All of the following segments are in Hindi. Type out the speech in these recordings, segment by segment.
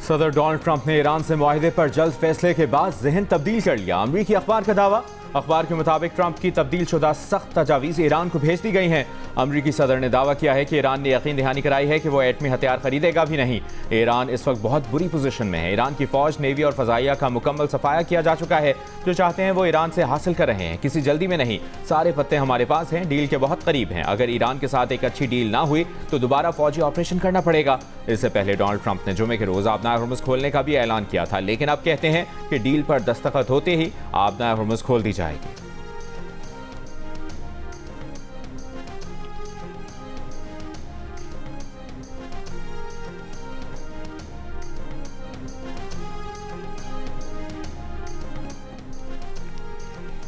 सदर डोनाल्ड ट्रंप ने ईरान से मुआहदे पर जल्द फैसले के बाद जहन तब्दील कर लिया। अमरीकी अखबार का दावा। अखबार के मुताबिक ट्रंप की तब्दील शुदा सख्त तजावीज़ ईरान को भेज दी गई हैं। अमरीकी सदर ने दावा किया है कि ईरान ने यकीन दहानी कराई है कि वो एटमी हथियार खरीदेगा भी नहीं। ईरान इस वक्त बहुत बुरी पोजीशन में है। ईरान की फौज, नेवी और फजाइया का मुकम्मल सफाया किया जा चुका है। जो चाहते हैं वो ईरान से हासिल कर रहे हैं, किसी जल्दी में नहीं। सारे पत्ते हमारे पास हैं, डील के बहुत करीब हैं। अगर ईरान के साथ एक अच्छी डील ना हुई तो दोबारा फौजी ऑपरेशन करना पड़ेगा। इससे पहले डोनाल्ड ट्रंप ने जुमे के रोज आबनाए हुर्मुज़ खोलने का भी ऐलान किया था, लेकिन अब कहते हैं कि डील पर दस्तखत होते ही आबनाए हुर्मुज़ खोल दी जाएगी।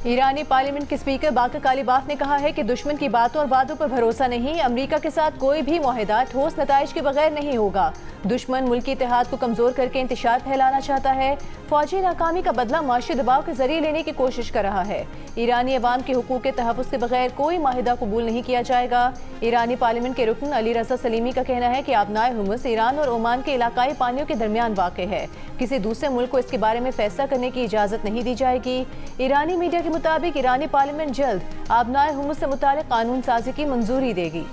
ईरानी पार्लियामेंट के स्पीकर बाकर कालीबाफ ने कहा है कि दुश्मन की बातों और वादों पर भरोसा नहीं। अमेरिका के साथ कोई भी मुआहदा ठोस नताइज के बगैर नहीं होगा। दुश्मन मुल्की इत्तेहाद को कमजोर करके इंतशार फैलाना चाहता है। फौजी नाकामी का बदला माशी दबाव के जरिए लेने की कोशिश कर रहा है। ईरानी अवाम के हुकूक के तहफ़्फ़ुज़ के बगैर कोई माहिदा कबूल नहीं किया जाएगा। ईरानी पार्लियामेंट के रुकन अली रजा सलीमी का कहना है कि आबनाए हुर्मुज़ ईरान और ओमान के इलाकाई पानियों के दरमियान वाक़ है। किसी दूसरे मुल्क को इसके बारे में फैसला करने की इजाज़त नहीं दी जाएगी। ईरानी मीडिया के मुताबिक ईरानी पार्लियामेंट जल्द आबनाए हुर्मुज़ से मुताल्लिक़ कानून साजी की मंजूरी देगी।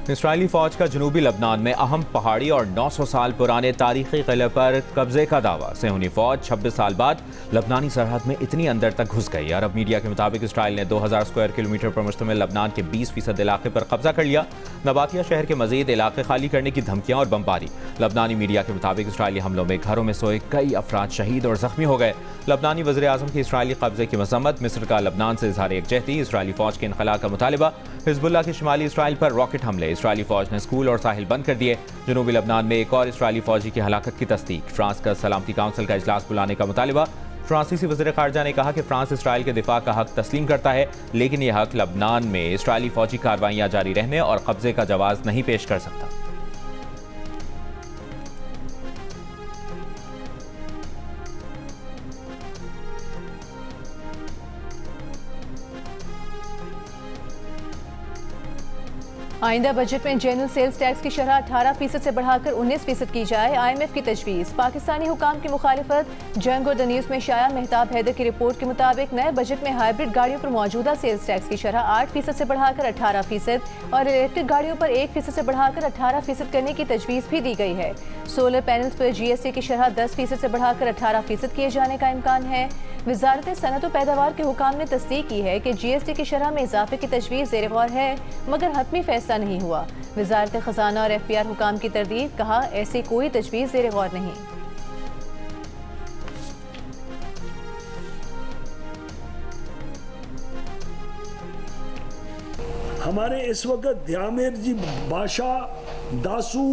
इसराइली फौज का जनूबी लबनान में अहम पहाड़ी और 900 साल पुराने तारीखी किले पर कब्जे का दावा। सेहूनी फौज 26 साल बाद लबनानी सरहद में इतनी अंदर तक घुस गई। अरब मीडिया के मुताबिक इसराइल ने 2000 स्क्वायर किलोमीटर पर मुश्तमिल लबनान के 20% इलाके पर कब्जा कर लिया। नबातिया शहर के मजीद इलाके खाली करने की धमकियां और बमबारी। लबनानी मीडिया के मुताबिक इसराइली हमलों में घरों में सोए कई अफराद शहीद और जख्मी हो गए। लबनानी वज़ीर आज़म के इसराइली कब्जे की मजम्मत। मिस्र का लबनान से इजहार यकजहती। इसराइली फौज के इनखला का मुतालबा। हिजबुल्लाह के शिमाली इसराइल पर रॉकेट हमले। इसराइली फौज ने स्कूल और साहिल बंद कर दिए। जनूबी लबनान में एक और इसराइली फौजी की हलाकत की तस्दीक। फ्रांस का सलामती काउंसिल का इजलास बुलाने का मुतालबा। फ्रांसीसी वज़ीर ख़ारजा ने कहा कि फ्रांस इसराइल के दिफा का हक तस्लीम करता है, लेकिन यह हक लबनान में इसराइली फौजी कार्रवाइयां जारी रहने और कब्जे का जवाब नहीं पेश कर सकता। आइंदा बजट में जनरल सेल्स टैक्स की शरह 18% से बढ़ाकर 19% की जाए। IMF की तजवीज़। पाकिस्तानी हुकाम की मुखालिफत। जंग और द न्यूज़ में शाया मेहताब हैदर की रिपोर्ट के मुताबिक नए बजट में हाइब्रिड गाड़ियों पर मौजूदा सेल्स टैक्स की शरह 8% से बढ़ाकर 18% और इलेक्ट्रिक गाड़ियों पर 1% से बढ़ाकर 18% करने की तजवीज़ भी दी गई है। सोलर पैनल्स पर GST की शरह 10% से बढ़ाकर 18% किए जाने का इम्कान है। वजारत सनअत व पैदावार के हुकाम ने तस्दीक की है कि GST की शरह में इजाफे की तजवीज़ ज़ेर गौर है, मगर हतमी फैसला नहीं हुआ। वजारत खजाना और FPR हुकाम की तरदीद। कहा, ऐसी कोई तजवीज़ ज़ेर गौर नहीं। हमारे इस वक्त ध्यामेर जी, बाशा, दासू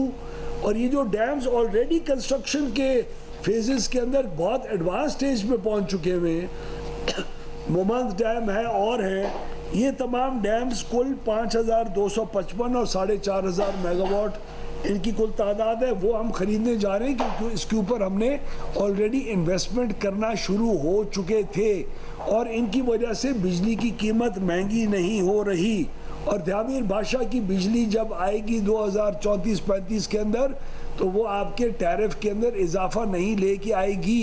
और ये जो डैम्स ऑलरेडी कंस्ट्रक्शन के फेजेस के अंदर बहुत एडवांस स्टेज पे पहुंच चुके हुए हैं। मोमंद डैम है और है, ये तमाम डैम्स कुल 5255 और 4500 मेगावाट इनकी कुल तादाद है, वो हम खरीदने जा रहे हैं क्योंकि इसके ऊपर हमने ऑलरेडी इन्वेस्टमेंट करना शुरू हो चुके थे और इनकी वजह से बिजली की कीमत महंगी नहीं हो रही। और ध्यामीर बादशाह की बिजली जब आएगी 2034-35 के अंदर तो वो आपके टैरिफ के अंदर इजाफा नहीं लेके आएगी।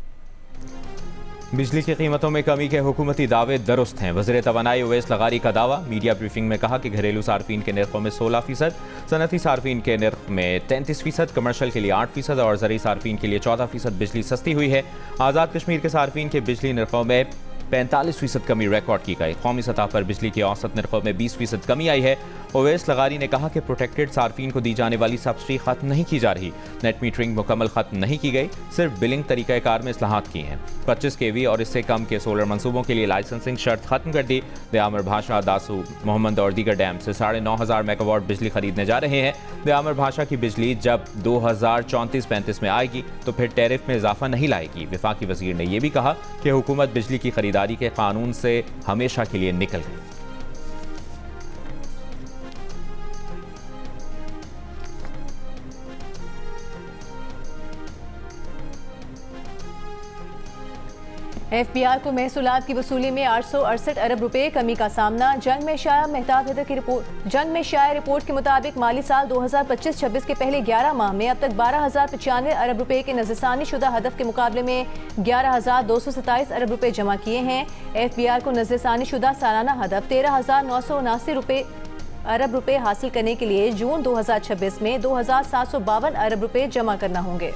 बिजली की कीमतों में कमी के हुकूमती दावे दुरुस्त हैं। वज़ीर तवानाई उवैस लगारी का दावा। मीडिया ब्रीफिंग में कहा कि घरेलू सार्फिन के निर्खों में 16%, सनती सार्फिन के निर्ख में 33%, कमर्शल के लिए 8% और ज़रूरी सार्फिन के लिए 14% बिजली सस्ती हुई है। आज़ाद कश्मीर के सार्फिन के बिजली निर्खों में 45% कमी रिकॉर्ड की गई। कौमी सतह पर बिजली के औसत निर्खों में 20% कमी आई है। ओवैस लगारी ने कहा कि प्रोटेक्टेड सार्फिन को दी जाने वाली सब्सिडी खत्म नहीं की जा रही। नेट मीटरिंग मुकम्मल खत्म नहीं की गई, सिर्फ बिलिंग तरीक़ाकार में इस्लाहात की हैं। 25 kV और इससे कम के सोलर मंसूबों के लिए लाइसेंसिंग शर्त खत्म कर दी। दयामर भाषा, दासू, मोहम्मद और दीगर डैम से 9,500 मेगावाट बिजली खरीदने जा रहे हैं। दयामर भाषा की बिजली जब 2034-35 में आएगी तो फिर टैरिफ में इजाफा नहीं लाएगी। वफाकी वजीर ने यह भी कहा कि हुकूमत बिजली की खरीदारी के कानून से हमेशा के लिए निकल गई। एफबीआर को महसूलात की वसूली में 868 अरब रुपए कमी का सामना। जंग में शाया रिपोर्ट के मुताबिक माली साल 2025-26 के पहले 11 माह में अब तक 12,095 अरब रुपए के नजरसानी शुदा हदफ के मुकाबले में 11,227 अरब रुपए जमा किए हैं। एफबीआर को नजरसानी शुदा सालाना हदफ 13,979 अरब रुपए हासिल करने के लिए जून 2026 में 2,752 अरब रुपए जमा करना होंगे।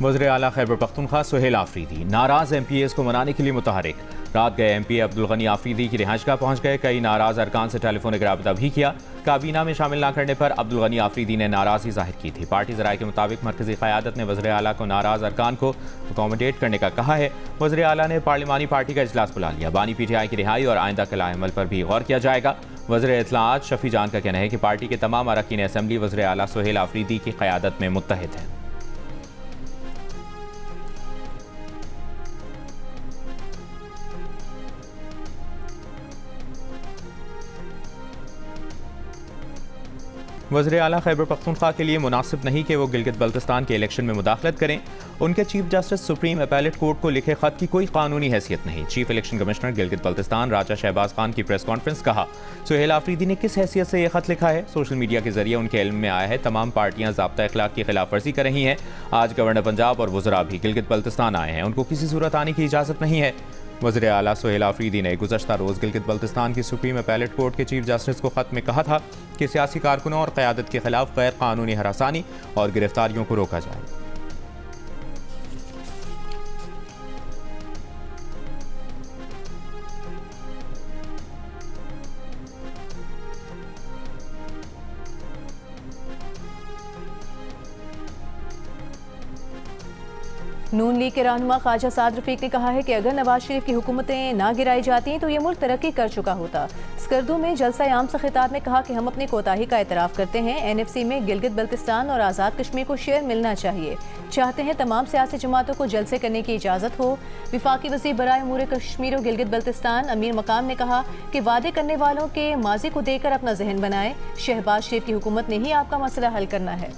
वज़ीर आला खैबर पख्तूनख्वा सुहेल आफरीदी नाराज MPAs को मनाने के लिए मुतहरिक। रात गए MP अब्दुल गनी आफरीदी की रिहाइशगाह पहुंच गए। कई नाराज अरकान से टेलीफोनिक राबता भी किया। काबीना में शामिल न करने पर अब्दुल गनी आफरीदी ने नाराजगी जाहिर की थी। पार्टी ज़राए के मुताबिक मरकजी क़यादत ने वज़ीर आला को नाराज अरकान को अकोमोडेट करने का कहा है। वज़ीर आला ने पार्लिमानी पार्टी का इजलास बुला लिया। बानी PTI की रिहाई और आइंदा के लाएअमल पर भी गौर किया जाएगा। वज़ीर इत्तलाआत शफी जान का कहना है कि पार्टी के तमाम अरकान असम्बली वज़ीर आला सुहेल आफरीदी की क़यादत में मुत्तहिद हैं। वज़ीर आला खैबर पख्तूनख्वा के लिए मुनासिब नहीं कि वो गिलगित बल्तिस्तान के इलेक्शन में मुदाखलत करें। उनके chief justice supreme appellate court को लिखे खत की कोई कानूनी हैसियत नहीं। Chief election commissioner Gilgit Baltistan Raja Shahbaz Khan की प्रेस कॉन्फ्रेंस। कहा, सुहेल आफरीदी ने किस हैसियत से यह खत लिखा है? सोशल मीडिया के जरिए उनके इल्म में आया है तमाम पार्टियां ज़ाब्ता अखलाक की खिलाफ वर्जी कर रही हैं। आज गवर्नर पंजाब और वज़रा भी गिलगित बल्तिस्तान आए हैं, उनको किसी सूरत आने की इजाज़त नहीं है। वज़ीर आला सुहेल आफरीदी ने गुज़श्ता रोज़ गिलगित बल्तिस्तान की सुप्रीम अपीलेट कोर्ट के चीफ जस्टिस को खत में कहा था कि सियासी कारकुनों और क़यादत के खिलाफ गैर कानूनी हरासानी और गिरफ्तारियों को रोका जाए। नून लीग के रहनुमा ख्वाजा साद रफीक ने कहा है कि अगर नवाज शरीफ की हुकूमतें ना गिराई जाती तो ये मुल्क तरक्की कर चुका होता। स्कर्दू में जलसा आम से खिताब में कहा कि हम अपनी कोताही का एतराफ़ करते हैं। NFC में गिलगित बल्तिस्तान और आज़ाद कश्मीर को शेयर मिलना चाहिए। चाहते हैं तमाम सियासी जमातों को जलसे करने की इजाज़त हो। विफाकी वज़ीर बराए उमूर कश्मीर और गिलगित बल्तिस्तान अमीर मकाम ने कहा कि वादे करने वालों के माजी को देकर अपना जहन बनाएं। शहबाज शरीफ की हुकूमत ने ही आपका मसला हल करना है।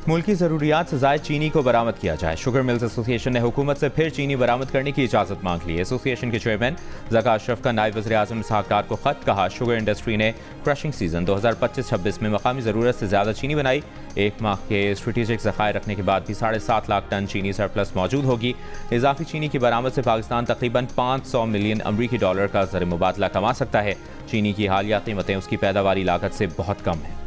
मुल्की ज़रूरियात से ज़ायद चीनी को बरामद किया जाए। शुगर मिल्स एसोसिएशन ने हुकूमत से फिर चीनी बरामद करने की इजाज़त मांग ली। एसोसिएशन के चेयरमैन ज़का अशरफ का नायब वज़ीर आज़म इसहाक़ डार को ख़त। कहा, शुगर इंडस्ट्री ने क्रशिंग सीज़न 2025-26 में मकामी ज़रूरत से ज़्यादा चीनी बनाई। एक माह के स्ट्रेटेजिक ज़खायर रखने के बाद भी 7.5 लाख टन चीनी सरप्लस मौजूद होगी। इजाफी चीनी की बरामद से पाकिस्तान तकरीबन $500 मिलियन अमरीकी डॉलर का ज़र मुबादला कमा सकता है। चीनी की हालिया कीमतें उसकी पैदावारी लागत से बहुत कम हैं।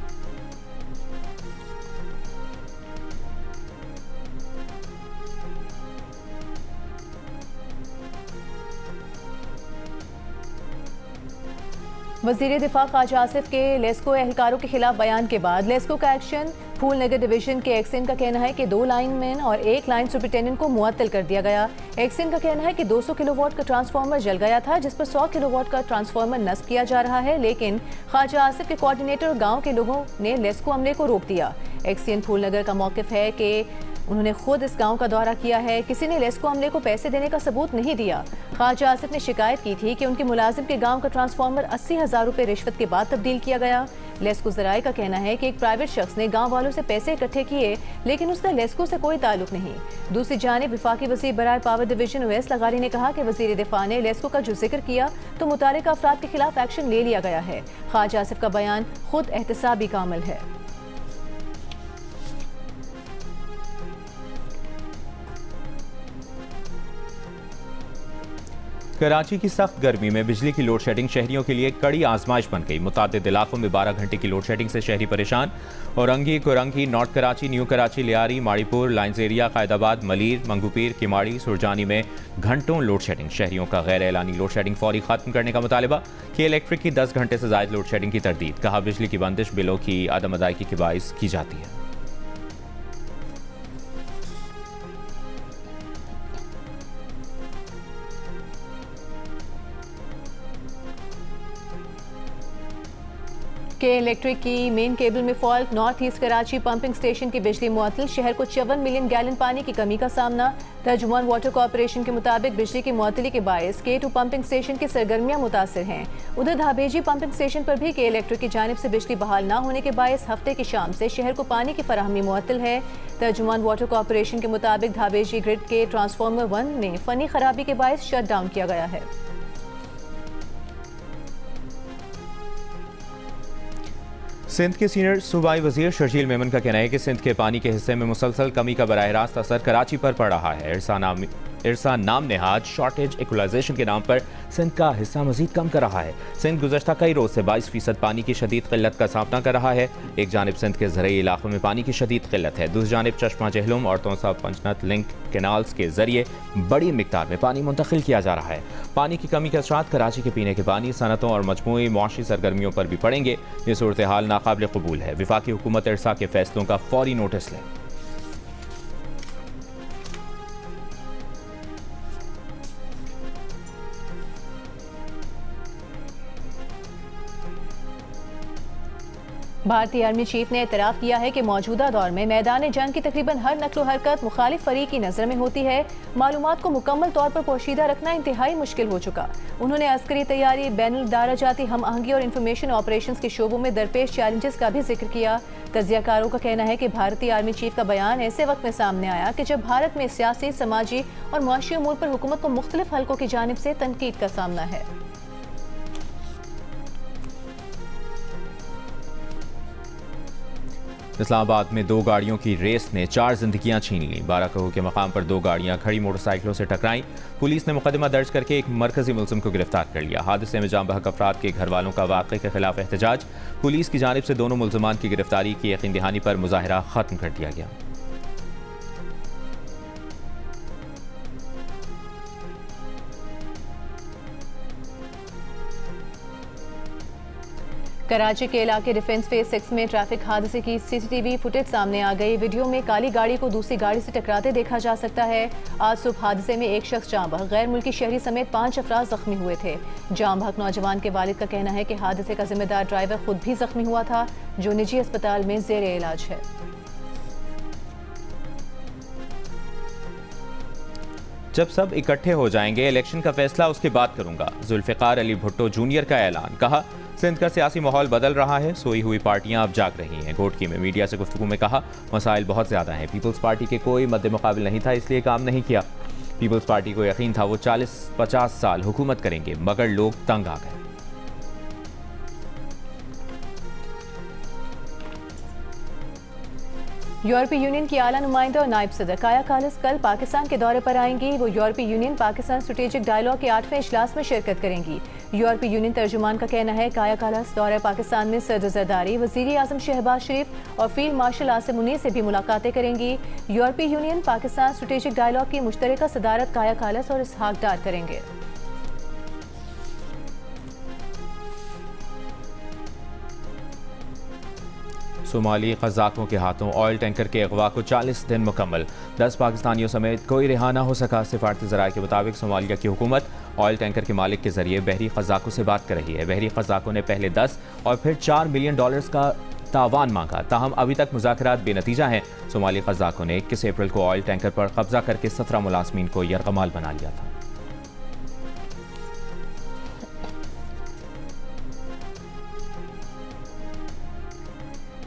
वज़ीर दिफा ख्वाजा आसिफ के लेस्को एहलकारों के खिलाफ बयान के बाद लेस्को का एक्शन। फूल नगर डिवीजन के एक्सिन का कहना है कि 2 लाइनमैन और 1 लाइन सुपरिटेंडेंट को मुअत्तल कर दिया गया। एक्सिन का कहना है कि 200 किलोवाट का ट्रांसफार्मर जल गया था, जिस पर 100 किलोवाट का ट्रांसफार्मर नस्ब किया जा रहा है, लेकिन ख्वाजा आसिफ के कोऑर्डिनेटर और गाँव के लोगों ने लेस्को अमले को रोक दिया। एक्सिन फूल नगर का मौक़िफ़ है कि उन्होंने खुद इस गांव का दौरा किया है, किसी ने लेस्को अमले को पैसे देने का सबूत नहीं दिया। ख्वाजा आसिफ ने शिकायत की थी कि उनके मुलाजिम के गांव का ट्रांसफार्मर 80,000 रुपये रिश्वत के बाद तब्दील किया गया। लेस्को ज़राए का कहना है कि एक प्राइवेट शख्स ने गांव वालों से पैसे इकट्ठे किए, लेकिन उसका लेस्को से कोई ताल्लुक नहीं। दूसरी जानिब विफाकी वज़ीर बराए पावर डिवीजन उवैस लगारी ने कहा कि वज़ीर दिफा ने लेस्को का जो जिक्र किया तो मुतालिका अफराद के खिलाफ एक्शन ले लिया गया है। ख्वाजा आसिफ का बयान खुद एहतसाबी का अमल है। कराची की सख्त गर्मी में बिजली की लोड शेडिंग शहरियों के लिए कड़ी आजमाइश बन गई। मुतादिद इलाकों में 12 घंटे की लोड शेडिंग से शहरी परेशान। Orangi, Korangi, North Karachi, New Karachi, Lyari, Maripur, Lines Area, Quaidabad, Malir, Manghopir, Kemari, Surjani में घंटों लोड शेडिंग। शहरियों का गैर एलानी लोड शेडिंग फौरी खत्म करने का मुतालबा। कि इलेक्ट्रिक की 10 घंटे से ज़ायद लोड शेडिंग की तरदीद। कहा, बिजली की बंदिश बिलों की अदम अदायगी के बाइस की जाती है। के इलेक्ट्रिक की मेन केबल में fault, north east Karachi pumping station की बिजली मुअत्तल, शहर को 54 मिलियन गैलन पानी की कमी का सामना। तर्जुमान वाटर कॉर्पोरेशन के मुताबिक बिजली की मुअत्तली के बायस K2 पंपिंग स्टेशन की सरगर्मियां मुतासिर हैं। उधर धाबेजी पंपिंग स्टेशन पर भी के इलेक्ट्रिक की जानिब से बिजली बहाल न होने के बायस हफ्ते की शाम से शहर को पानी की फराहमी मुअत्तल है। तर्जुमान वाटर कॉर्पोरेशन के मुताबिक धाबेजी ग्रिड के ट्रांसफार्मर 1 में फनी खराबी के बायस शट डाउन किया गया है। सिंध के सीनियर सूबाई वजीर शर्जील मेमन का कहना है कि सिंध के पानी के हिस्से में मुसलसल कमी का बराह रास्त असर कराची पर पड़ रहा है। इरसा नाम नेहाज शॉर्टेज इक्वलाइजेशन के नाम पर सिंध का हिस्सा मजीद कम कर रहा है। सिंध गुज़श्ता कई रोज से 22% पानी की शदीद किल्लत का सामना कर रहा है। एक जानिब सिंध के ज़रई इलाकों में पानी की शदीद किल्लत है, दूसरी जानिब चश्मा जहलुम और तोसा पंचनत लिंक कैनाल्स के जरिए बड़ी मिकदार में पानी मुंतकिल किया जा रहा है। पानी की कमी के असरात कराची के पीने के पानी, सनतों और मजमूई मुआशी सरगर्मियों पर भी पड़ेंगे। ये सूरत हाल नाकाबिल कबूल है। विफाकी हुकूमत इरसा के फैसलों का फौरी नोटिस लें। भारतीय आर्मी चीफ ने एतराफ़ किया है कि मौजूदा दौर में मैदान जंग की तकरीबन हर नक्लो हरकत मुखालिफ फरीक की नज़र में होती है। मालूमात को मुकम्मल तौर पर पोशीदा रखना इंतहाई मुश्किल हो चुका। उन्होंने अस्करी तैयारी, बैनुल-दाराजाती हम आहंगी और इंफॉर्मेशन ऑपरेशंस के शोबों में दरपेश चैलेंजेस का भी जिक्र किया। तजियाकारों का कहना है कि भारतीय आर्मी चीफ का बयान ऐसे वक्त में सामने आया कि जब भारत में सियासी, समाजी और मुआशी उमूर पर हुकूमत को मुख्तलिफ हलकों की जानिब से तनकीद का सामना है। इस्लामाबाद में 2 गाड़ियों की रेस ने 4 जिंदगियां छीन लीं। 12 करोड़ के मकाम पर 2 गाड़ियां खड़ी मोटरसाइकिलों से टकराईं। पुलिस ने मुकदमा दर्ज करके एक मरकजी मुलजिम को गिरफ्तार कर लिया। हादसे में जाँ बहक अफराद के घर वालों का वाक़े के खिलाफ एहतजाज। पुलिस की जानिब से दोनों मुलजमान की गिरफ्तारी की यकीन दहानी पर मुजाहिरा खत्म कर दिया गया। कराची के इलाके डिफेंस फेज 6 में ट्रैफिक हादसे की सीसीटीवी फुटेज सामने आ गई। वीडियो में काली गाड़ी को दूसरी गाड़ी से टकराते देखा जा सकता है। आज सुबह हादसे में एक शख्स जाँ बहक, गैर मुल्की शहरी समेत 5 अफराद जख्मी हुए थे। जाँ बहक नौजवान के वालिद का कहना है कि हादसे का जिम्मेदार ड्राइवर खुद भी जख्मी हुआ था, जो निजी अस्पताल में जेर इलाज है। जब सब इकट्ठे हो जाएंगे, इलेक्शन का फैसला उसके बाद करूंगा। जुल्फिकार अली भुट्टो जूनियर का ऐलान। कहा, सिंध का सियासी माहौल बदल रहा है, सोई हुई पार्टियां अब जाग रही हैं। घोटकी में मीडिया से गुफ्तगू में कहा, मसाइल बहुत ज़्यादा हैं। पीपल्स पार्टी के कोई मद्दे मुकाबिल नहीं था, इसलिए काम नहीं किया। पीपल्स पार्टी को यकीन था वो 40-50 साल हुकूमत करेंगे, मगर लोग तंग आ गए। यूरोपीय यूनियन की आला नुमाइंदा और नायब सदर काया कालिस कल पाकिस्तान के दौरे पर आएंगी। वो यूरोपीय यूनियन पाकिस्तान स्ट्रेटेजिक डायलॉग के 8वें इजलास में शिरकत करेंगी। यूरोपीय यूनियन तर्जुमान का कहना है, काया कालिस दौरे पाकिस्तान में सदर जरदारी, वज़ीर आज़म शहबाज शरीफ और फील्ड मार्शल आसिम मुनीर से भी मुलाकातें करेंगी। यूरोपीय यूनियन पाकिस्तान स्ट्रेटेजिक डायलॉग की मुश्तरका सदारत काया कालिस और इसहाक डार करेंगे। सोमाली कज़ाकों के हाथों ऑयल टैंकर के अगवा को 40 दिन मुकम्मल। 10 पाकिस्तानियों समेत कोई रिहा ना हो सका। सिफारती ज़राए के मुताबिक सोमालिया की हुकूमत ऑयल टैंकर के मालिक के जरिए बहरी कज़ाकों से बात कर रही है। बहरी कज़ाकों ने पहले 10 और फिर $4 मिलियन का तावान मांगा, ताहम अभी तक मुज़ाकरात बेनतीजा हैं। सोमाली कज़ाकों ने 21 अप्रैल को ऑयल टैंकर पर कब्जा करके 17 मुलाजमीन को यरगमाल बना लिया था।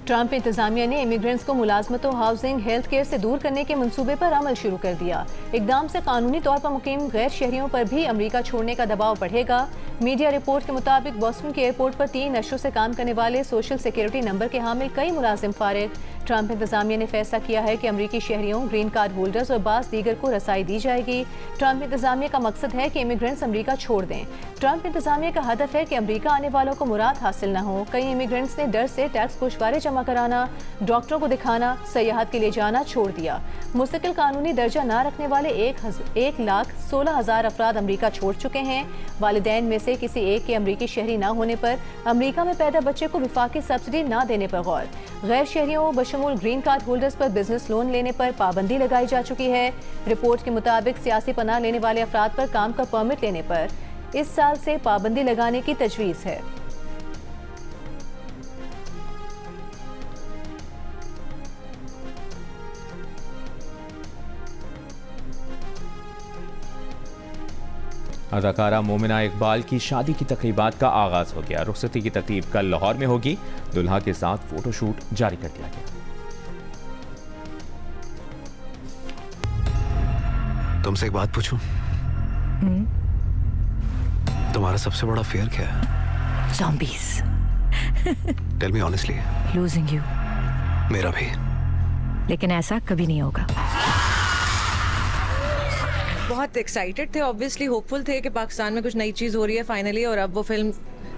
ट्रंप इंतजामिया ने इमिग्रेंट्स को मुलाजमतों, हाउसिंग, हेल्थ केयर से दूर करने के मंसूबे पर अमल शुरू कर दिया। इकदाम से कानूनी तौर पर मुकीम गैर शहरियों पर भी अमरीका छोड़ने का दबाव बढ़ेगा। मीडिया रिपोर्ट के मुताबिक बोस्टन के एयरपोर्ट पर 3 नशरों से काम करने वाले सोशल सिक्योरिटी नंबर के हामिल कई मुलाजिम फारिग। ट्रंप इंतजामिया ने फैसला किया है कि अमरीकी शहरियों, ग्रीन कार्ड होल्डर्स और बास दीगर को रसाई दी जाएगी। ट्रंप इंतजामिया का मकसद है कि इमिग्रेंट्स अमरीका छोड़ दें। ट्रंप इंतजामिया का हदफ है कि अमरीका आने वालों को मुराद हासिल न हो। कई इमिग्रेंट्स ने डर से टैक्स गोशवारे जमा कराना, डॉक्टरों को दिखाना, सयाहत के लिए जाना छोड़ दिया। मुस्तकिल कानूनी दर्जा न रखने वाले 1,16,000 अफराद अमरीका छोड़ चुके हैं। वालिदैन में से किसी एक के अमरीकी शहरी न होने पर, अमरीका में पैदा बच्चे को विफाकी सब्सिडी न देने पर गौर। गैर शहरियों बशमूल ग्रीन कार्ड होल्डर्स पर बिजनेस लोन लेने पर पाबंदी लगाई जा चुकी है। रिपोर्ट के मुताबिक सियासी पनाह लेने वाले अफराद पर काम का परमिट लेने पर इस साल से पाबंदी लगाने की तजवीज़ है। अदाकारा मोमिना इकबाल की शादी की तकरीबात का आगाज हो गया। रुखसती की तकरीब कल लाहौर में होगी। दुल्हा के साथ फोटोशूट जारी कर दिया गया। तुमसे एक बात पूछूं? तुम्हारा सबसे बड़ा फेयर क्या है? Zombies. Tell me honestly. Losing you. मेरा भी। लेकिन ऐसा कभी नहीं होगा। बहुत एक्साइटेड थे, ऑब्वियसली होपफुल थे कि पाकिस्तान में कुछ नई चीज़ हो रही है फाइनली। और अब वो फिल्म,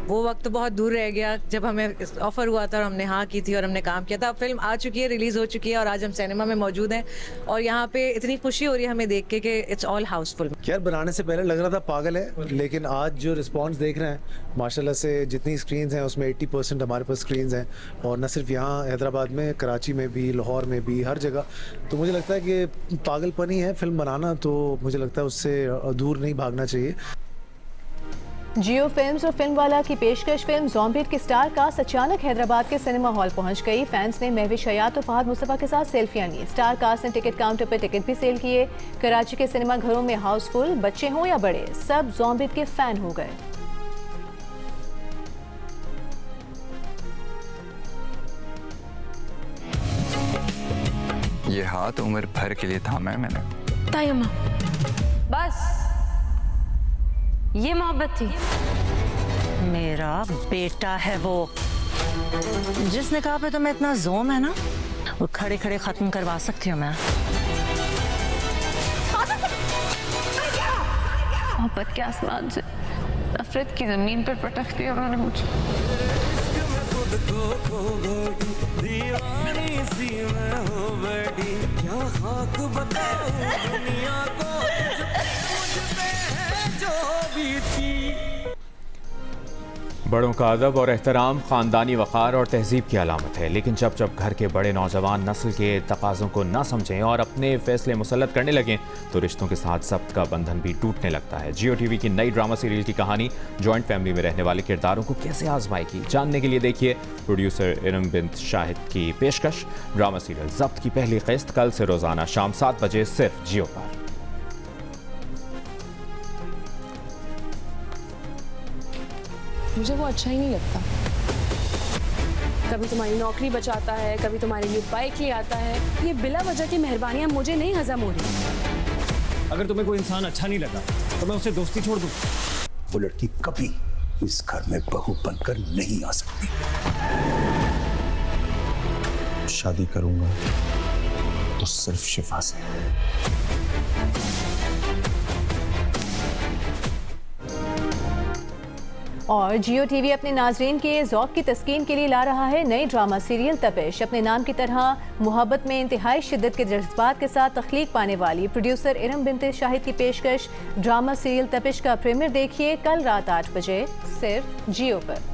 वो वक्त तो बहुत दूर रह गया जब हमें ऑफर हुआ था और हमने हाँ की थी और हमने काम किया था। अब फिल्म आ चुकी है, रिलीज हो चुकी है और आज हम सिनेमा में मौजूद हैं और यहाँ पे इतनी खुशी हो रही है हमें देख के कि इट्स ऑल हाउसफुल। यार बनाने से पहले लग रहा था पागल है, लेकिन आज जो रिस्पांस देख रहे हैं माशाल्लाह से, जितनी स्क्रीन्स हैं उसमें 80% हमारे पास स्क्रीन्स हैं और न सिर्फ यहाँ हैदराबाद में, कराची में भी, लाहौर में भी, हर जगह। तो मुझे लगता है कि पागलपनी है फिल्म बनाना, तो मुझे लगता है उससे दूर नहीं भागना चाहिए। जियो फिल्म्स और फिल्म वाला की पेशकश फिल्म ज़ॉम्बी की स्टार कास्ट अचानक हैदराबाद के सिनेमा हॉल पहुंच गई। फैंस ने महविश हयात और फहद मुस्तफ़ा के साथ सेल्फियां ली। स्टार कास्ट ने टिकट काउंटर पर टिकट भी सेल किए। कराची के सिनेमा घरों में हाउसफुल, बच्चे हों या बड़े, सब ज़ॉम्बी के फैन हो गए। ये हाथ उम्र भर के लिए थामा है मैंने। तायम्मा, बस ये मोहब्बत थी। मेरा बेटा है वो। जिस निकाह पे तुम्हें इतना जोम है ना, वो खड़े खड़े खत्म करवा सकती हूँ मैं। मोहब्बत के आसमान से नफरत की जमीन पर पटक दिया उन्होंने मुझे। बड़ों का अदब और एहतराम ख़ानदानी वक़ार और तहजीब की अलामत है, लेकिन जब जब घर के बड़े नौजवान नस्ल के तकाज़ों को ना समझें और अपने फैसले मुसल्लत करने लगें तो रिश्तों के साथ ज़ब्त का बंधन भी टूटने लगता है। जियो टीवी की नई ड्रामा सीरियल की कहानी जॉइंट फैमिली में रहने वाले किरदारों को कैसे आजमाएगी, जानने के लिए देखिए प्रोड्यूसर इरम बिंत शाहिद की पेशकश। ड्रामा सीरियल ज़ब्त की पहली किस्त कल से रोज़ाना शाम 7 बजे सिर्फ जियो पर। मुझे वो अच्छा ही नहीं लगता। कभी तुम्हारी नौकरी बचाता है, कभी तुम्हारे लिए बाइक ले आता है। ये बिला वजह की मेहरबानियां मुझे नहीं हजम हो रही। अगर तुम्हें कोई इंसान अच्छा नहीं लगा तो मैं उससे दोस्ती छोड़ दूं। वो लड़की कभी इस घर में बहू बनकर नहीं आ सकती। शादी करूंगा तो सिर्फ शिफा से। और जियो टीवी अपने नाजरीन के ज़ौक़ की तस्कीन के लिए ला रहा है नई ड्रामा सीरियल तपिश। अपने नाम की तरह मोहब्बत में इंतहाई शिद्दत के जज्बात के साथ तख्लीक पाने वाली प्रोड्यूसर इरम बिंत शाहिद की पेशकश ड्रामा सीरियल तपिश का प्रीमियर देखिए कल रात 8 बजे सिर्फ जियो पर।